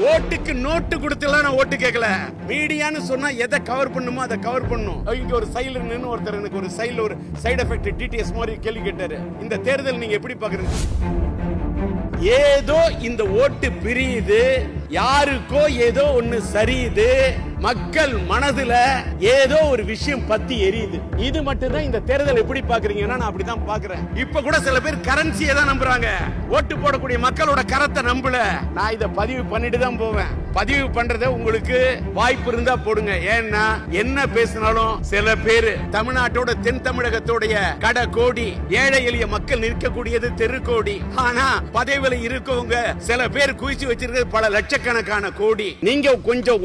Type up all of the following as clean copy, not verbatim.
ஓட்டுக்கு நோட்டு கொடுத்துலாம் நான் ஓட்டு கேட்கல. மீடியான்னு சொன்னா எதை கவர் பண்ணுமோ அதை கவர் பண்ணும். இங்க ஒரு சைலர் நின்னு ஒருத்தர் எனக்கு ஒரு சைடுல ஒரு சைடு எஃபெக்ட் டிடிஎஸ் மாதிரி கேள்வி கேட்டாரு. இந்த தேர்தல் நீங்க எப்படி பாக்குறீங்க? ஏதோ இந்த ஓட்டு பிரியுது, யாருக்கோ ஏதோ ஒண்ணு சரியுது, மக்கள் மனதுல ஏதோ ஒரு விஷயம் பத்தி எரியுது. இது மட்டும் தான் இந்த தேர்தல் எப்படி பாக்குறீங்கன்னா நான் அப்படிதான் பாக்குறேன். இப்ப கூட சில பேர் கரன்சியை தான் நம்புறாங்க, ஓட்டு போடக்கூடிய மக்களோட கரத்தை நம்பல. நான் இதை பதிவு பண்ணிட்டு தான் போவேன். பதிவு பண்றத உங்களுக்கு வாய்ப்பு இருந்தா போடுங்க. ஏன்னா என்ன பேசினாலும் சில பேர் தமிழ்நாட்டோட தென் தமிழகத்தோடைய கட கோடி ஏழை எளிய மக்கள் நிற்கக்கூடியது தெரு கோடி. ஆனா பதவியில இருக்கவங்க சில பேர் குவிச்சு வச்சிருக்கிறது பல லட்சக்கணக்கான கோடி. நீங்க கொஞ்சம்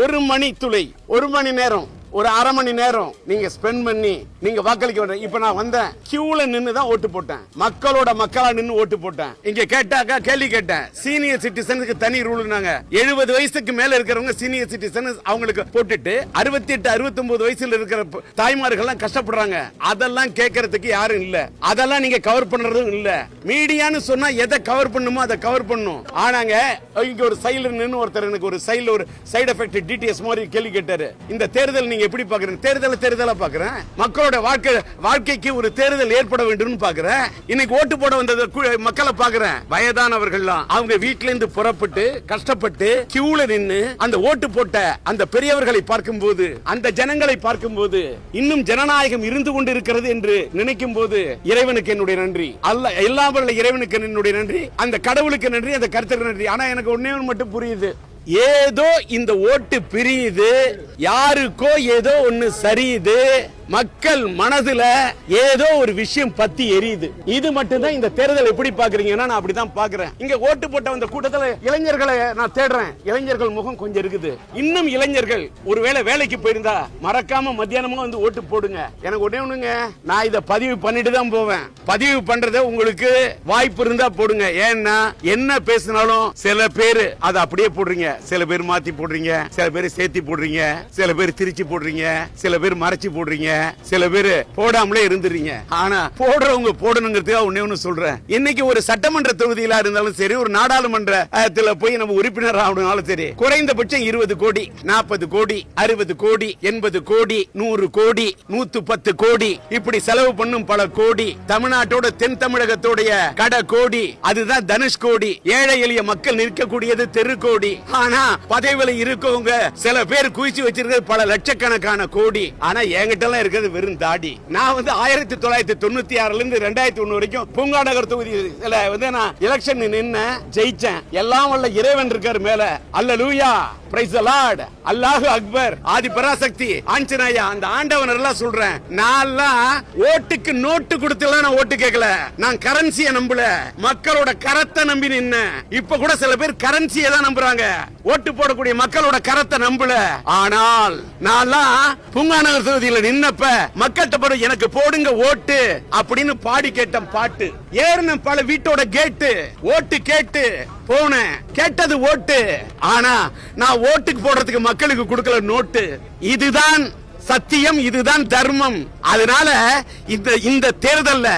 ஒரு மணி துளை, ஒரு மணி நேரம், ஒரு அரை மணி நேரம் நீங்க ஸ்பெண்ட் பண்ணி நீங்க வாக்களிக்க வேண்டாம். இப்ப நான் வந்தேன், கியூல நின்னு தான் ஓட்டு போட்டேன். மக்களோட மக்களா நின்னு ஓட்டு போட்டேன். இங்க கேட்டாக்கா கேள்வி கேட்டேன், சீனியர் சிட்டிசனுக்கு தனி ரூல்னாங்க. 70 வயசுக்கு மேல இருக்கிறவங்க சீனியர் சிட்டிசன் அவங்களுக்கு போட்டுட்டு 68 69 வயசுல இருக்கிற தாய்மார்கள் கஷ்டப்படுறாங்க. அதெல்லாம் கேட்கறதுக்கு யாரும் இல்ல. அதெல்லாம் நீங்க கவர் பண்றதும் இல்ல. மீடியான்னு சொன்னா எதை கவர் பண்ணுமோ அதை கவர் பண்ணும். ஆனாங்க இங்க ஒரு சைடுல நின்னு ஒருத்தர் எனக்கு ஒரு சைடுல ஒரு சைடு எஃபெக்ட் டிடிஎஸ் மாதிரி கேள்வி கேட்டாரு. இந்த தேர்தல் நீங்க எப்படி பாக்குறீங்க? தேர்தலை பாக்குறேன். மக்களோட வாழ்க்கைக்கு ஒரு தேர்தல் ஏற்பட வேண்டும் பாக்குறேன். இன்னைக்கு ஓட்டு போட வந்த மக்களை பாக்குறேன். வயதானவர்கள் அவங்க வீட்ல இருந்து புறப்பட்டு கஷ்டப்பட்டு கியூல நின்னு அந்த ஓட்டு போட்ட அந்த பெரியவர்களை பார்க்கும்போது, அந்த ஜனங்களை பார்க்கும்போது, இன்னும் ஜனநாயகம் இருந்து கொண்டு இருக்கிறது என்று நினைக்கும் போது இறைவனுக்கு என்னுடைய நன்றி. அல்ல எல்லாம் வல்ல இறைவனுக்கு என்னுடைய நன்றி, அந்த கடவுளுக்கு நன்றி, அந்த கருத்துக்கு நன்றி. ஆனா எனக்கு ஒண்ணே ஒன்று மட்டும் புரியுது, ஏதோ இந்த ஓட்டு பிரியுது, யாருக்கோ ஏதோ ஒண்ணு சரியுது, மக்கள் மனதுல ஏதோ ஒரு விஷயம் பத்தி எரியுது. இது மட்டும் தான் இந்த தேர்தல் எப்படி பாக்குறீங்கன்னா நான் அப்படிதான் பாக்குறேன். இங்க ஓட்டு போட்ட அந்த கூட்டத்துல இளைஞர்களை நான் தேடுறேன். இளைஞர்கள் முகம் கொஞ்சம் இருக்குது. இன்னும் இளைஞர்கள் ஒருவேளை வேலைக்கு போயிருந்தா மறக்காம மத்தியானமா வந்து ஓட்டு போடுங்க. எனக்கு ஒண்ணே ஒண்ணுங்க, நான் இதை பதிவு பண்ணிட்டு தான் போவேன். பதிவு பண்றத உங்களுக்கு வாய்ப்பு இருந்தா போடுங்க. ஏன்னா என்ன பேசினாலும் சில பேர் அதை அப்படியே போடுறீங்க, சில பேர் மாத்தி போடுறீங்க, சில பேர் சேர்த்தி போடுறீங்க, சில பேர் திருச்சி போடுறீங்க, சில பேர் மறைச்சு போடுறீங்க, சில பேர் போடாமலே இருந்துறீங்க. ஆனா போடுறவங்க போடணுங்கிறதுக்காக ஒண்ணே ஒண்ணு சொல்றேன். இன்னைக்கு ஒரு சட்டமன்ற தொகுதியில இருந்தாலும் சரி, ஒரு நாடாளுமன்றத்துல போய் நம்ம உறுப்பினர் ஆகணும்னாலும் சரி, குறைந்தபட்சம் 20 கோடி, 40 கோடி, 60 கோடி, 80 கோடி, 100 கோடி, 110 கோடி இப்படி செலவு பண்ணும் பல கோடி. தமிழ்நாட்டோட தென் தமிழகத்தோடைய கட கோடி, அதுதான் தனுஷ் கோடி. ஏழை எளிய மக்கள் நிற்கக்கூடியது தெரு கோடி. ஆனா பதவியில இருக்கவங்க சில பேர் குவிச்சு வச்சிருக்கிறது பல லட்சக்கணக்கான கோடி. ஆனா என்கிட்ட இருக்கிறது வெறும் தாடி. நான் 1996 இருந்து 2001 வரைக்கும் பூங்கா நகர் தொகுதியில நான் எலெக்ஷன் நின்னு ஜெயிச்சேன். எல்லாம் வல்ல இறைவன் இருக்காரு மேல. அல்லேலூயா, பிரைஸ் தி லார்ட், அல்லாஹு அக்பர், ஆதி பராசக்தி, ஆஞ்சநேயா, அந்த ஆண்டவன் எல்லாம் சொல்றேன். நான் ஓட்டுக்கு நோட்டு கொடுத்துலாம் நான் ஓட்டு கேட்கல. நான் கரன்சியை நம்பல, மக்களோட கரத்தை நம்பி நின்ன. இப்ப கூட சில பேர் கரன்சியை தான் நம்புறாங்க, ஓட்டு போடக்கூடிய மக்களோட கரத்தை நம்பல. ஆனால் நான் பூங்கா நகர் தொகுதியில நின்னப்ப மக்கள்கிட்ட போற எனக்கு போடுங்க ஓட்டு அப்படின்னு பாடி கேட்ட பாட்டு ஏறின பல வீட்டோட கேட்டு ஓட்டு கேட்டு போனேன். கேட்டது ஓட்டு. ஆனா நான் ஓட்டுக்கு போடுறதுக்கு மக்களுக்கு கொடுக்கல நோட்டு. இதுதான் சத்தியம், இதுதான் தர்மம். அதனால இந்த தேர்தல்ல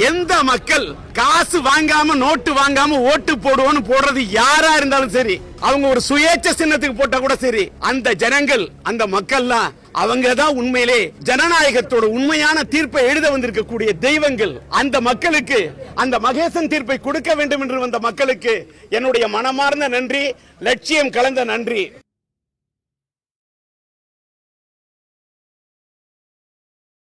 எந்த மக்கள் காசு வாங்காம நோட்டு வாங்காம ஓட்டு போடுவோன்னு போடுறது யாரா இருந்தாலும் சரி, அவங்க ஒரு சுயேட்சை சின்னத்துக்கு போட்டா கூட சரி, அந்த ஜனங்கள் அந்த மக்கள்லாம் அவங்க தான் உண்மையிலே ஜனநாயகத்தோட உண்மையான தீர்ப்பை எழுத வந்திருக்கக்கூடிய தெய்வங்கள். அந்த மக்களுக்கு அந்த மகேசன் தீர்ப்பை கொடுக்க வேண்டும் என்று வந்த மக்களுக்கு என்னுடைய மனமார்ந்த நன்றி, லட்சியம் கலந்த நன்றி.